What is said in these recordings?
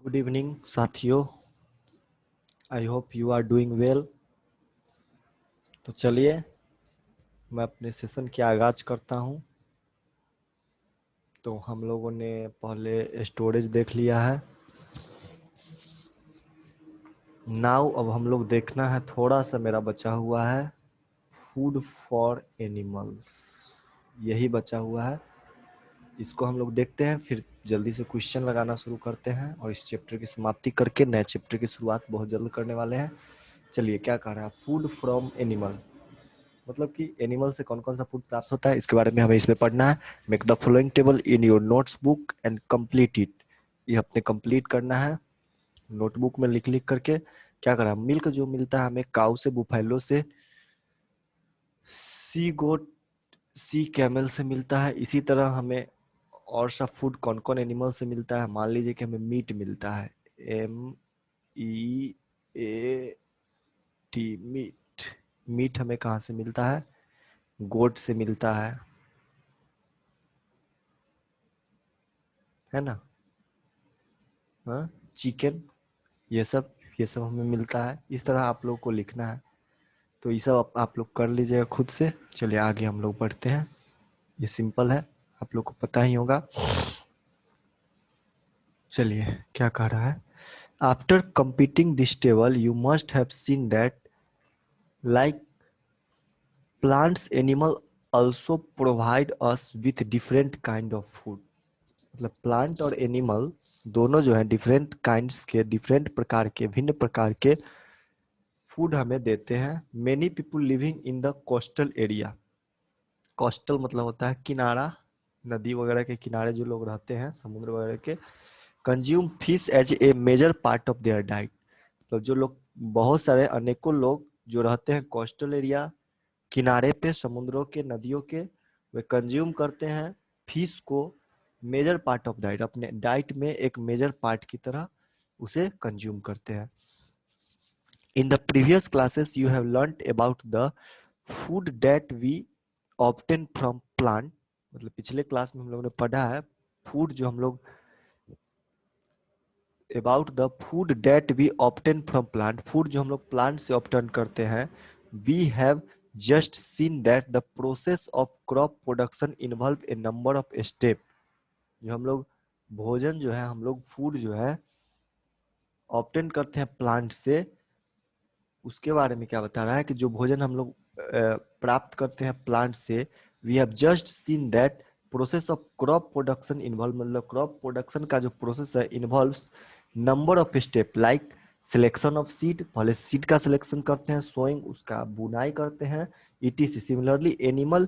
Good evening साथियों, I hope you are doing well. तो चलिए मैं अपने सेशन की आगाज करता हूं। तो हम लोगों ने पहले स्टोरेज देख लिया है। नाउ अब हम लोग देखना है, थोड़ा सा मेरा बचा हुआ है फूड फॉर एनिमल्स, यही बचा हुआ है। इसको हम लोग देखते हैं, फिर जल्दी से क्वेश्चन लगाना शुरू करते हैं और इस चैप्टर की समाप्ति करके नए चैप्टर की शुरुआत बहुत जल्द करने वाले हैं। चलिए, क्या कह रहा है फूड फ्रॉम एनिमल, मतलब कि एनिमल से कौन कौन सा फूड प्राप्त होता है, इसके बारे में हमें इसमें पढ़ना है। Make the following table in your notes book and complete it. ये अपने कंप्लीट करना है नोटबुक में लिख लिख करके। क्या करा, मिल्क जो मिलता है हमें काऊ से, बुफेलो से, सी गोट, सी कैमल से मिलता है। इसी तरह हमें और सा फूड कौन कौन एनिमल से मिलता है। मान लीजिए कि हमें मीट मिलता है, MEAT, मीट। मीट हमें कहाँ से मिलता है, गोट से मिलता है ना। हाँ, चिकन, ये सब हमें मिलता है। इस तरह आप लोग को लिखना है। तो ये सब आप लोग कर लीजिएगा खुद से। चलिए आगे हम लोग बढ़ते हैं। ये सिंपल है, आप लोग को पता ही होगा। चलिए क्या कह रहा है, after completing this table you must have seen that like plants animal also provide us with different kind of food। मतलब प्लांट और एनिमल दोनों जो है डिफरेंट काइंड्स के, डिफरेंट प्रकार के, भिन्न प्रकार के फूड हमें देते हैं। Many people living in the coastal area. Coastal मतलब होता है किनारा, नदी वगैरह के किनारे जो लोग रहते हैं, समुद्र वगैरह के, consume fish as a major part of their diet. तो जो लोग, बहुत सारे अनेकों लोग जो रहते हैं कोस्टल एरिया, किनारे पे, समुद्रों के, नदियों के, वे कंज्यूम करते हैं फिश को मेजर पार्ट ऑफ डाइट, अपने डाइट में एक मेजर पार्ट की तरह उसे कंज्यूम करते हैं। In the previous classes you have learned about the food that we obtain from plant. मतलब पिछले क्लास में हम लोगों ने पढ़ा है फूड जो हम लोग, about the food that we obtain from plant, food जो हम लोग प्लांट से ऑब्टेन करते हैं। We have just seen that the process of crop production involve a number of step. जो हम लोग भोजन जो है, हम लोग फूड जो है ऑब्टेन करते हैं प्लांट से, उसके बारे में क्या बता रहा है कि जो भोजन हम लोग प्राप्त करते हैं प्लांट से, we have just seen that process of crop production involve, मतलब क्रॉप प्रोडक्शन का जो प्रोसेस है involves number of step like selection of seed, पहले सीड का सिलेक्शन करते हैं, सोइंग, उसका बुनाई करते हैं, ETC। Similarly animal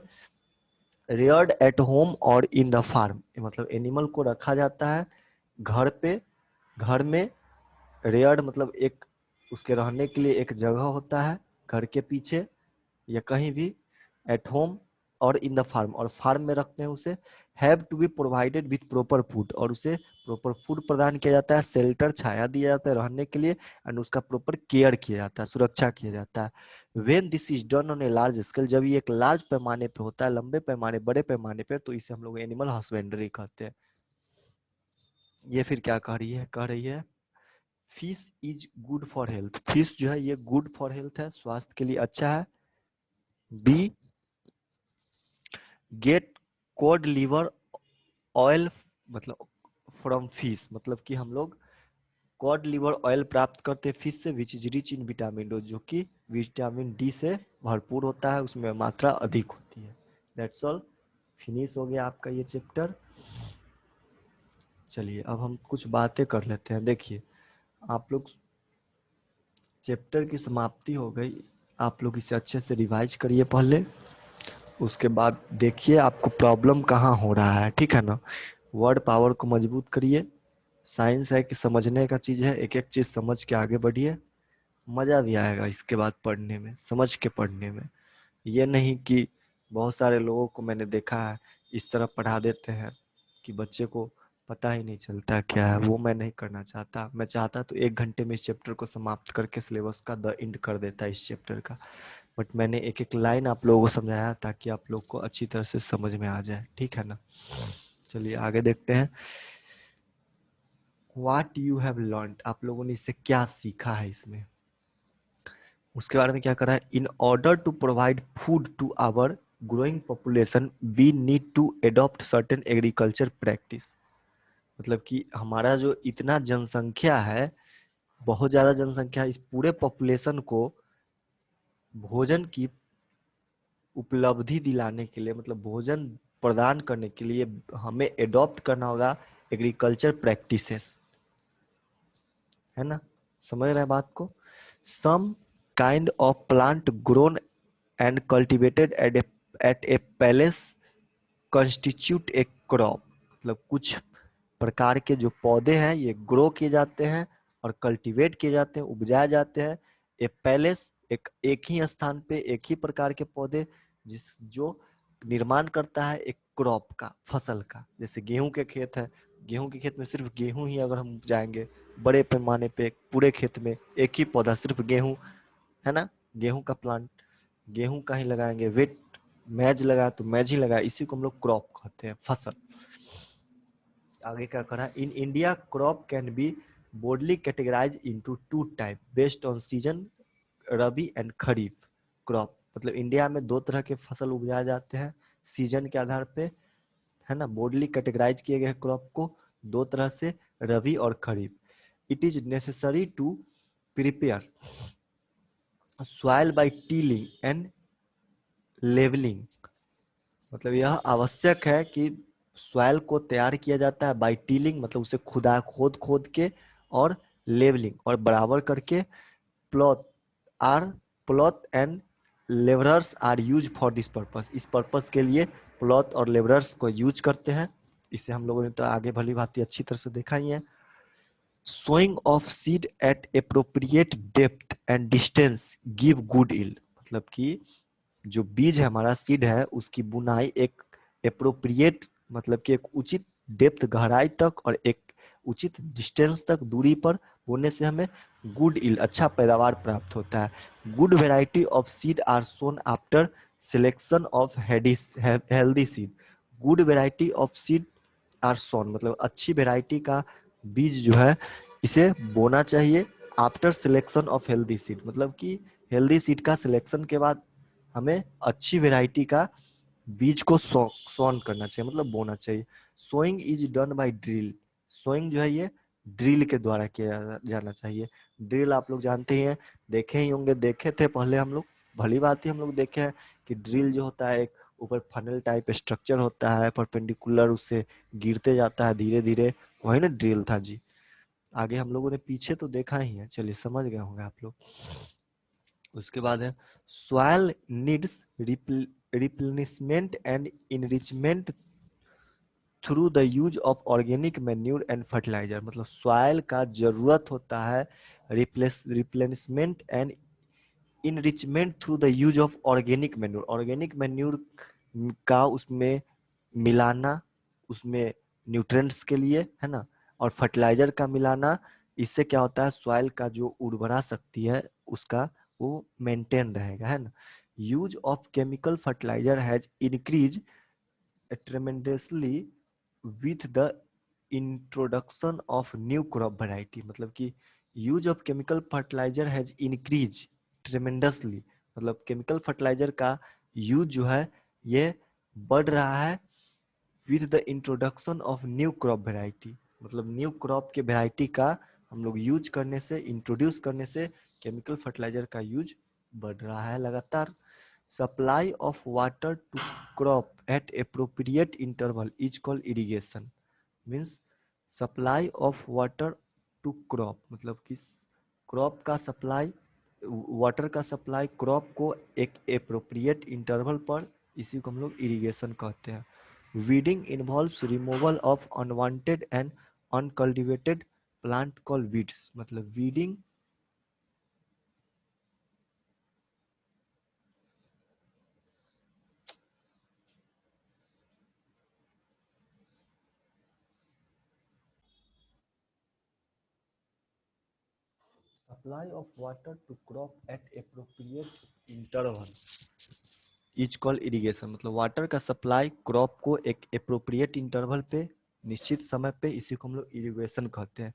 reared at home और इन द फार्म, मतलब एनिमल को रखा जाता है घर पे, घर में। रेयर्ड मतलब एक, उसके रहने के लिए एक जगह होता है घर के पीछे या कहीं भी, एट होम और इन द फार्म, और फार्म में रखते हैं उसे। Have to be provided with proper food, और उसे प्रॉपर फूड प्रदान किया जाता है, शेल्टर, छाया दिया जाता है रहने के लिए, एंड उसका प्रॉपर केयर किया जाता है, सुरक्षा किया जाता है। When this is done on a large scale, जब ये एक लार्ज पैमाने पे होता है, लंबे पैमाने, बड़े पैमाने पे, तो इसे हम लोग एनिमल हस्बेंड्री कहते हैं। ये फिर क्या कह रही है fish is good for health, fish जो है ये गुड फॉर हेल्थ है, स्वास्थ्य के लिए अच्छा है। B, get cod liver oil, मतलब फ्रॉम फिश, मतलब कि हम लोग कॉड लिवर ऑयल प्राप्त करते हैं फिश से, which is rich in vitamin D, जो कि विटामिन डी से भरपूर होता है, उसमें मात्रा अधिक होती है। दैट्स ऑल, फिनिश हो गया आपका ये चैप्टर। चलिए अब हम कुछ बातें कर लेते हैं। देखिए आप लोग, चैप्टर की समाप्ति हो गई, आप लोग इसे अच्छे से रिवाइज करिए पहले, उसके बाद देखिए आपको प्रॉब्लम कहाँ हो रहा है, ठीक है ना। वर्ड पावर को मजबूत करिए। साइंस है कि समझने का चीज है, एक एक चीज समझ के आगे बढ़िए, मजा भी आएगा इसके बाद पढ़ने में, समझ के पढ़ने में। ये नहीं कि बहुत सारे लोगों को मैंने देखा है इस तरह पढ़ा देते हैं कि बच्चे को पता ही नहीं चलता क्या है। वो मैं नहीं करना चाहता। मैं चाहता तो 1 घंटे में इस चैप्टर को समाप्त करके सिलेबस का द एंड कर देता इस चैप्टर का, बट मैंने एक एक लाइन आप लोगों को समझाया ताकि आप लोग को अच्छी तरह से समझ में आ जाए, ठीक है ना। चलिए आगे देखते हैं। व्हाट यू हैव लर्न, आप लोगों ने इससे क्या सीखा है इसमें। उसके बारे में क्या करा है, in order to provide food to our growing population we need to adopt certain agriculture practice. मतलब कि हमारा जो इतना जनसंख्या है, बहुत ज्यादा जनसंख्या, इस पूरे पॉपुलेशन को भोजन की उपलब्धि दिलाने के लिए, मतलब भोजन प्रदान करने के लिए हमें एडॉप्ट करना होगा एग्रीकल्चर प्रैक्टिसेस, है ना। समझ रहे हैं बात को। Some kind of plant grown and cultivated at a place constitute a crop. मतलब कुछ प्रकार के जो पौधे हैं ये ग्रो किए जाते हैं और कल्टीवेट किए जाते हैं, उपजाए जाते हैं। ए पैलेस एक ही स्थान पे एक ही प्रकार के पौधे जो निर्माण करता है एक क्रॉप का, फसल का। जैसे गेहूं के खेत है, गेहूं के खेत में सिर्फ गेहूं ही अगर हम उपजाएंगे बड़े पैमाने पे पूरे खेत में एक ही पौधा सिर्फ गेहूं, है ना, गेहूं का प्लांट गेहूं का ही लगाएंगे, वेट मैज लगा तो मैज ही लगा, इसी को हम लोग क्रॉप कहते हैं, फसल। आगे क्या करा, in India crop can be broadly categorize into two type based on season, rabi and kharif crop. मतलब इंडिया में दो तरह के फसल उपजाए जाते हैं सीजन के आधार पे, है ना। बोर्डली कैटेगराइज किए गए क्रॉप को दो तरह से, रबी और kharif. It is necessary to prepare soil by tilling and levelling. मतलब यह आवश्यक है कि सॉइल को तैयार किया जाता है बाय टीलिंग, मतलब उसे खुदा खोद खोद के, और लेवलिंग और बराबर करके। Plot are plot and labourers are use for this purpose, इस पर्पस के लिए प्लॉट और लेबरर्स को यूज करते हैं। इसे हम लोगों ने तो आगे भली भांति अच्छी तरह से देखा ही है। Sowing of seed at appropriate depth and distance give good yield. मतलब कि जो बीज है हमारा सीड है उसकी बुनाई एक अप्रोप्रिएट, मतलब कि एक उचित डेप्थ गहराई तक और एक उचित डिस्टेंस तक दूरी पर बोने से हमें गुड यील्ड अच्छा पैदावार प्राप्त होता है। Good variety of seed are sown after selection of healthy seed. Good variety of seed are sown, मतलब अच्छी वेराइटी का बीज जो है इसे बोना चाहिए after selection of healthy seed. मतलब कि हेल्दी सीड का सिलेक्शन के बाद हमें अच्छी वेराइटी का बीज को सोन करना चाहिए, मतलब बोना चाहिए। Sowing is done by drill. Sowing जो है ये ड्रिल के द्वारा किया जाना चाहिए। ड्रिल आप लोग जानते ही हैं, देखे ही होंगे, देखे थे पहले हम लोग, भली बात ही हम लोग देखे हैं कि ड्रिल जो होता है एक ऊपर फनल टाइप स्ट्रक्चर होता है, परपेंडिकुलर उससे गिरते जाता है धीरे धीरे, वही ना ड्रिल था जी। आगे हम लोगों ने पीछे तो देखा ही है, चलिए समझ गए होंगे आप लोग। उसके बाद है soil needs replenishment and enrichment through the use of organic manure and fertiliser. मतलब सॉइल का जरूरत होता है replenishment and enrichment through the use of organic manure. Organic manure का उसमें मिलाना, उसमें न्यूट्रिएंट्स के लिए, है ना, और फर्टिलाइजर का मिलाना, इससे क्या होता है सॉइल का जो उर्वरा शक्ति है उसका वो मेंटेन रहेगा, है ना। Use of chemical fertiliser has increase tremendously with the introduction of new crop variety। मतलब कि use of chemical fertiliser has increase tremendously. मतलब केमिकल फर्टिलाइजर का यूज जो है ये बढ़ रहा है with the introduction of new crop variety. मतलब न्यू क्रॉप के वेराइटी का हम लोग यूज करने से, इंट्रोड्यूस करने से केमिकल फर्टिलाइजर का यूज बढ़ रहा है लगातार। Supply of water to crop at appropriate interval is called irrigation। Means supply of water to crop, मतलब कि क्रॉप का सप्लाई, वाटर का सप्लाई क्रॉप को एक अप्रोप्रिएट इंटरवल पर, इसी को हम लोग इरिगेशन कहते हैं। Weeding involves removal of unwanted and uncultivated plant called weeds. मतलब weeding supply of water to crop at appropriate interval is called irrigation. मतलब वाटर का सप्लाई क्रॉप को एक अप्रोप्रिएट इंटरवल पे निश्चित समय पे, इसी को हम लोग इरिगेशन कहते हैं।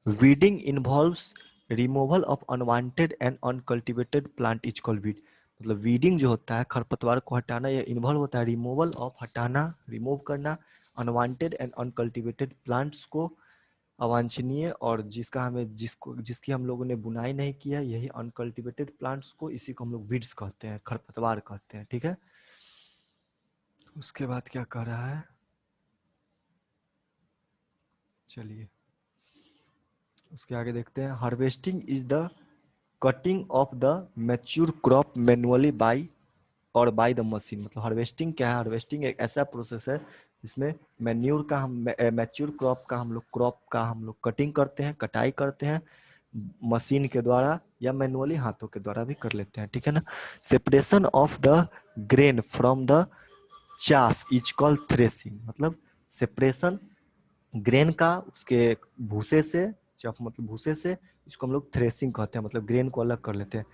Weeding involves removal of unwanted and uncultivated plant is called weed. मतलब वीडिंग जो होता है, खरपतवार को हटाना, ये इन्वॉल्व होता है रिमूवल ऑफ, हटाना, रिमूव करना, अनवांटेड एंड अनकल्टिवेटेड प्लांट्स को, अवांछनीय और जिसकी हम लोगों ने बुनाई नहीं किया, यही अनकल्टिवेटेड प्लांट्स को, इसी को हम लोग वीड्स कहते हैं, खरपतवार कहते हैं। ठीक है, उसके बाद क्या कह रहा है, चलिए उसके आगे देखते हैं। Harvesting is the cutting of the mature crop manually by और बाय द मशीन। मतलब हार्वेस्टिंग क्या है, हार्वेस्टिंग एक ऐसा प्रोसेस है जिसमें मैन्यूर का हम मैच्योर क्रॉप का हम लोग कटिंग करते हैं, कटाई करते हैं मशीन के द्वारा या मैनुअली हाथों के द्वारा भी कर लेते हैं। ठीक है ना। Separation of the grain from the chaff is called threshing. मतलब सेपरेशन ग्रेन का उसके भूसे से, चाफ मतलब भूसे से, इसको हम लोग थ्रेसिंग कहते हैं, मतलब ग्रेन को अलग कर लेते हैं।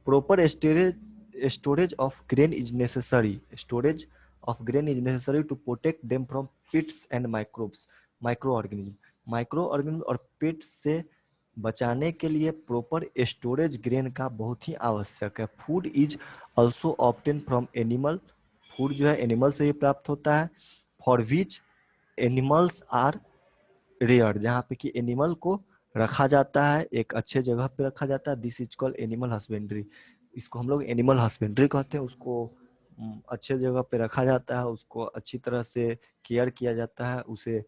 Proper storage of grain is necessary, storage of grain is necessary to protect them from pests and microbes, micro organism और पिट्स से बचाने के लिए प्रॉपर स्टोरेज ग्रेन का बहुत ही आवश्यक है। Food is also obtain from animal, food जो है एनिमल से ही प्राप्त होता है। For which animals are reared, जहाँ पे कि एनिमल को रखा जाता है, एक अच्छे जगह पे रखा जाता है, this is called animal husbandry. इसको हम लोग एनिमल हस्बेंड्री कहते हैं। उसको अच्छे जगह पे रखा जाता है, उसको अच्छी तरह से केयर किया जाता है, उसे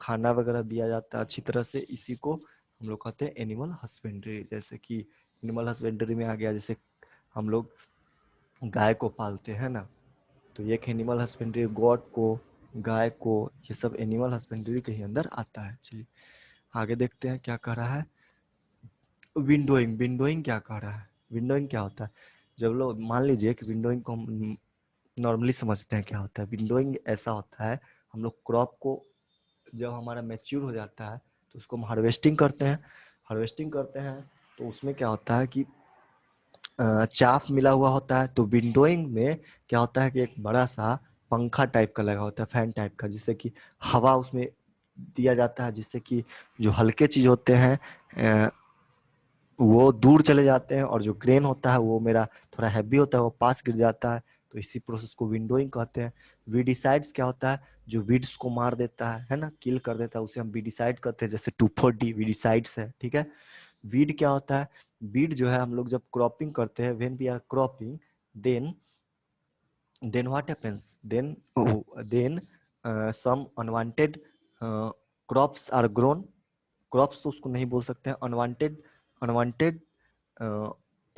खाना वगैरह दिया जाता है अच्छी तरह से, इसी को हम लोग कहते हैं एनिमल हस्बेंड्री। जैसे कि एनिमल हस्बेंड्री में आ गया, जैसे हम लोग गाय को पालते हैं ना, तो ये एनिमल हस्बेंड्री, गॉड को, गाय को, ये सब एनिमल हस्बेंड्री के ही अंदर आता है। चलिए आगे देखते हैं क्या कह रहा है। विंडोइंग, विंडोइंग क्या कह रहा है, विंडोइंग क्या होता है। जब लोग मान लीजिए कि विंडोइंग को हम नॉर्मली समझते हैं क्या होता है। विंडोइंग ऐसा होता है, हम लोग क्रॉप को जब हमारा मैच्योर हो जाता है तो उसको हम हार्वेस्टिंग करते हैं। हार्वेस्टिंग करते हैं तो उसमें क्या होता है कि चाफ मिला हुआ होता है। तो विंडोइंग में क्या होता है कि एक बड़ा सा पंखा टाइप का लगा होता है, फैन टाइप का, जिससे कि हवा उसमें दिया जाता है, जिससे कि जो हल्के चीज होते हैं वो दूर चले जाते हैं, और जो ग्रेन होता है वो मेरा थोड़ा हैवी होता है, वो पास गिर जाता है। तो इसी प्रोसेस को विंडोइंग कहते हैं। वीडिसाइड्स क्या होता है, जो वीड्स को मार देता है ना, किल कर देता है, उसे हम वीडिसाइड कहते हैं। जैसे 2,4-D वीडिसाइड्स है। ठीक है। वीड क्या होता है, वीड जो है हम लोग जब क्रॉपिंग करते हैं, when we are cropping, then what happens, then some unwanted crops are grown. Crops तो उसको नहीं बोल सकते हैं, unwanted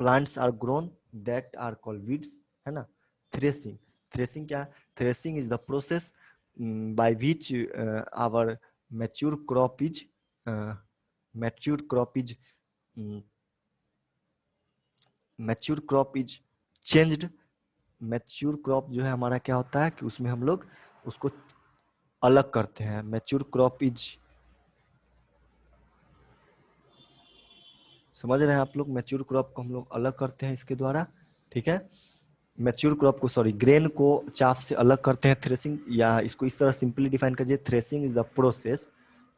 plants are grown, that are called weeds, है ना। थ्रेसिंग, थ्रेसिंग क्या है, threshing is the process by which our mature crop is mature crop is mature crop is changed. Mature crop जो है हमारा क्या होता है कि उसमें हम लोग उसको अलग करते हैं। मैच्योर क्रॉप इज, समझ रहे हैं आप लोग, मैच्योर क्रॉप को हम लोग अलग करते हैं इसके द्वारा। ठीक है। मैच्योर क्रॉप को, सॉरी, ग्रेन को चाफ से अलग करते हैं, थ्रेसिंग, या इसको इस तरह सिंपली डिफाइन कीजिए, threshing is the process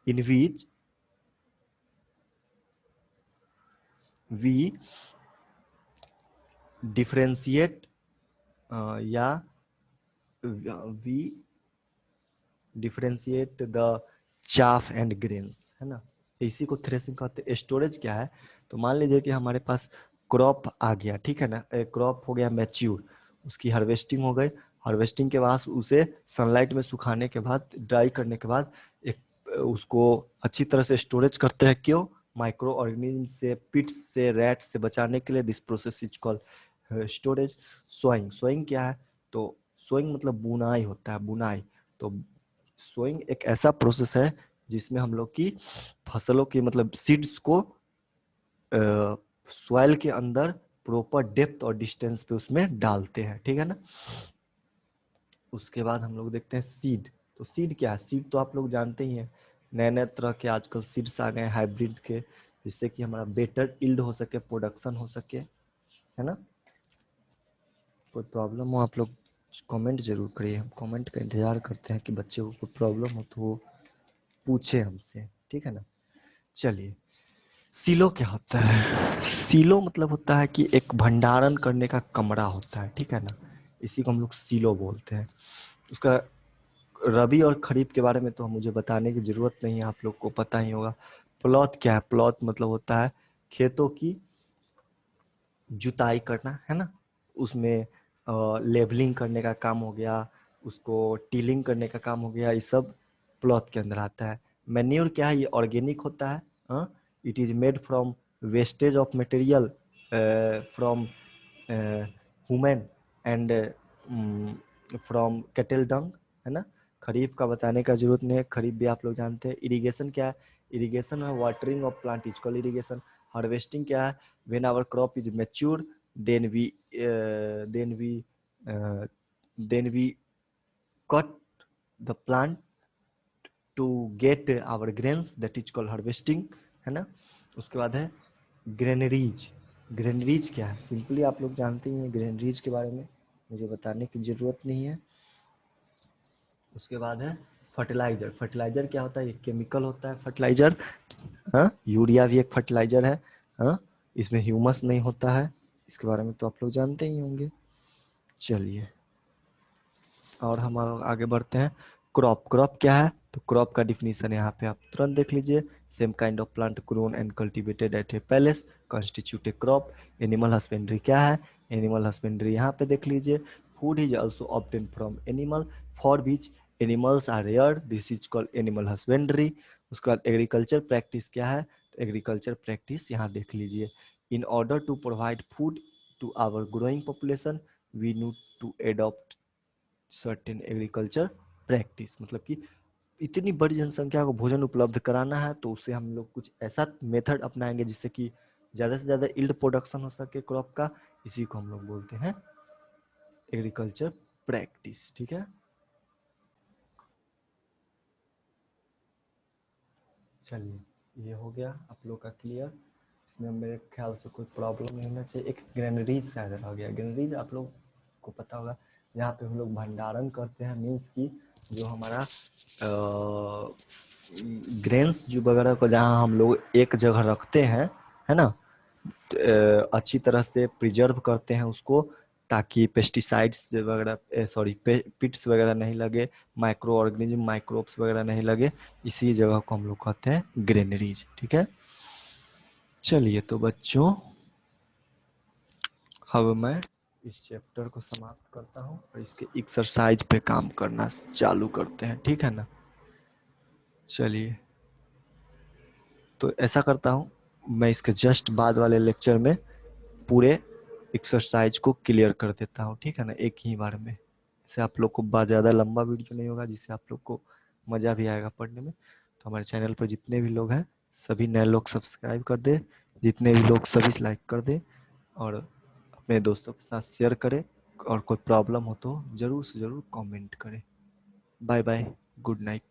in which we differentiate या we differentiate the chaff and grains, है ना। इसी को थ्रेसिंग कहते हैं। स्टोरेज क्या है, तो मान लीजिए कि हमारे पास क्रॉप आ गया, ठीक है ना, क्रॉप हो गया मैच्योर, उसकी हार्वेस्टिंग हो गई। हार्वेस्टिंग के बाद उसे सनलाइट में सुखाने के बाद, ड्राई करने के बाद, एक उसको अच्छी तरह से स्टोरेज करते हैं। क्यों, माइक्रो ऑर्गेनिज्म से, पिट्स से, रैट से बचाने के लिए। This process is called storage. Sowing, sowing क्या है, तो सोइंग मतलब बुनाई होता है, बुनाई। तो सोइंग एक ऐसा प्रोसेस है जिसमें हम लोग की फसलों की, मतलब सीड्स को सॉइल के अंदर प्रॉपर डेप्थ और डिस्टेंस पे उसमें डालते हैं। ठीक है ना। उसके बाद हम लोग देखते हैं सीड। तो सीड क्या है, सीड तो आप लोग जानते ही हैं, नए नए तरह के आजकल सीड्स आ गए हैं हाइब्रिड के, जिससे कि हमारा बेटर इल्ड हो सके, प्रोडक्शन हो सके, है ना। कोई प्रॉब्लम हो आप लोग कमेंट जरूर करिए, हम कमेंट का इंतजार करते हैं कि बच्चे को कोई प्रॉब्लम हो तो वो पूछे हमसे, ठीक है ना। चलिए, सीलो क्या होता है? सीलो मतलब होता है कि एक भंडारण करने का कमरा होता है, ठीक है ना। इसी को हम लोग सीलो बोलते हैं। उसका रबी और खरीफ के बारे में तो मुझे बताने की जरूरत नहीं है, आप लोग को पता ही होगा। प्लॉट क्या है? प्लॉट मतलब होता है खेतों की जुताई करना, है ना। उसमें लेबलिंग करने का काम हो गया, उसको टीलिंग करने का काम हो गया, ये सब प्लॉट के अंदर आता है। मैन्योर क्या है? ये ऑर्गेनिक होता है। It is made from wastage of material from human and from cattle डंग, है ना। खरीफ का बताने का जरूरत नहीं है, खरीफ भी आप लोग जानते हैं। इरिगेशन क्या है? इरिगेशन है watering of plant is called irrigation. Harvesting क्या है? When our crop is mature then we uh, then we uh, then we cut the plant to get our grains, that is called harvesting, है ना। उसके बाद है granaries. Granaries क्या है? Simply आप लोग जानते ही हैं ग्रेनरीज के बारे में, मुझे बताने की जरूरत नहीं है। उसके बाद है फर्टिलाइजर। फर्टिलाइजर क्या होता है? ये केमिकल होता है फर्टिलाइजर। हाँ, यूरिया भी एक फर्टिलाइजर है। हाँ, इसमें ह्यूमस नहीं होता है, इसके बारे में तो आप लोग जानते ही होंगे। चलिए, और हम आगे बढ़ते हैं। क्रॉप। क्रॉप क्या है? तो क्रॉप का डिफिनीशन यहाँ पे आप तुरंत देख लीजिए। Same kind of plant grown and cultivated at a place constitute a crop. Animal husbandry क्या है? एनिमल हस्बेंड्री यहाँ पे देख लीजिए। Food is also obtain from animal for which animals are reared, this is called animal husbandry. उसके बाद agriculture practice क्या है? तो एग्रीकल्चर प्रैक्टिस यहाँ देख लीजिए। In order to provide food to our growing population we need to adopt certain agriculture practice. मतलब कि इतनी बड़ी जनसंख्या को भोजन उपलब्ध कराना है तो उसे हम लोग कुछ ऐसा मेथड अपनाएंगे जिससे कि ज़्यादा से ज़्यादा यील्ड प्रोडक्शन हो सके क्रॉप का। इसी को हम लोग बोलते हैं एग्रीकल्चर प्रैक्टिस, ठीक है। चलिए, ये हो गया आप लोग का क्लियर। इसमें मेरे ख्याल से कोई प्रॉब्लम नहीं होना चाहिए। एक ग्रेनरीज शायद रह गया। ग्रेनरीज आप लोग को पता होगा, यहाँ पे हम लोग भंडारण करते हैं, मीन्स की जो हमारा ग्रेन्स जो वगैरह को जहाँ हम लोग एक जगह रखते हैं, है ना। अच्छी तरह से प्रिजर्व करते हैं उसको, ताकि पेस्टिसाइड्स वगैरह सॉरी पिट्स वगैरह नहीं लगे, माइक्रो ऑर्गेनिज्म माइक्रोब्स वगैरह नहीं लगे। इसी जगह को हम लोग कहते हैं ग्रेनरीज, ठीक है। चलिए तो बच्चों, अब मैं इस चैप्टर को समाप्त करता हूँ और इसके एक्सरसाइज पे काम करना चालू करते हैं, ठीक है ना। चलिए, तो ऐसा करता हूँ, मैं इसके जस्ट बाद वाले लेक्चर में पूरे एक्सरसाइज को क्लियर कर देता हूँ, ठीक है ना, एक ही बार में। इससे आप लोग को ज़्यादा लंबा वीडियो नहीं होगा, जिससे आप लोग को मज़ा भी आएगा पढ़ने में। तो हमारे चैनल पर जितने भी लोग हैं सभी नए लोग सब्सक्राइब कर दे, जितने भी लोग सभी लाइक कर दे, और अपने दोस्तों के साथ शेयर करें। और कोई प्रॉब्लम हो तो ज़रूर से ज़रूर कमेंट करें। Bye bye, good night.